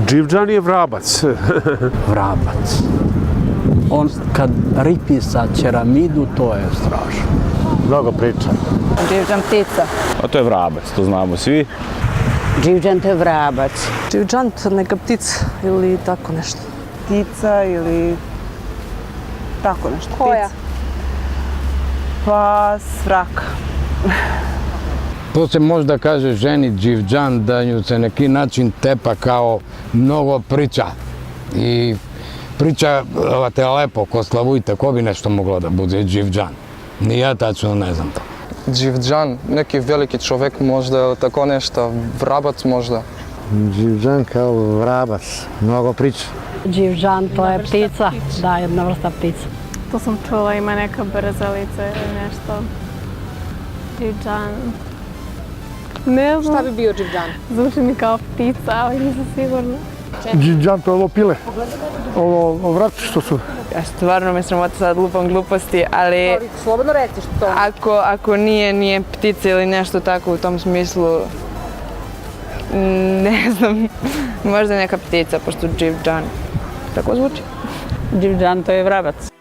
Dživdžan je vrabac. Vrabac. On kad ripi sa ceramidu, to je strašno. Mnogo priča. Dživdžan ptica. A to je vrabac, to znamo svi. Dživdžan to je vrabac. Dživdžan neka ptica ili tako nešto. Ptica ili tako nešto. Koja? Pa svrak. To se možda kaže ženi dživdžan, da nju se neki način tepa kao mnogo priča. I priča te lepo, ko slavujte, ko bi nešto moglo da bude dživdžan. Ni ja tačno ne znam to. Dživdžan, neki veliki čovjek možda, ili tako nešto, vrabac možda. Dživdžan kao vrabac, mnogo priča. Dživdžan, to je ptica, da, jedna vrsta ptica. To sam čula, ima neka brzalica ili nešto. Dživdžan. Ne znam. Šta bi bio dživdžan? Zvuči mi kao ptica, ali nisam sigurna. Dživdžan to je ovo pile, ovo vratci što su. Ja stvarno me sramota sad lupam gluposti, ali Slobodno reci što to. ako nije ptica ili nešto tako u tom smislu, ne znam, možda neka ptica, pošto dživdžan. Tako zvuči. Dživdžan to je vrabac.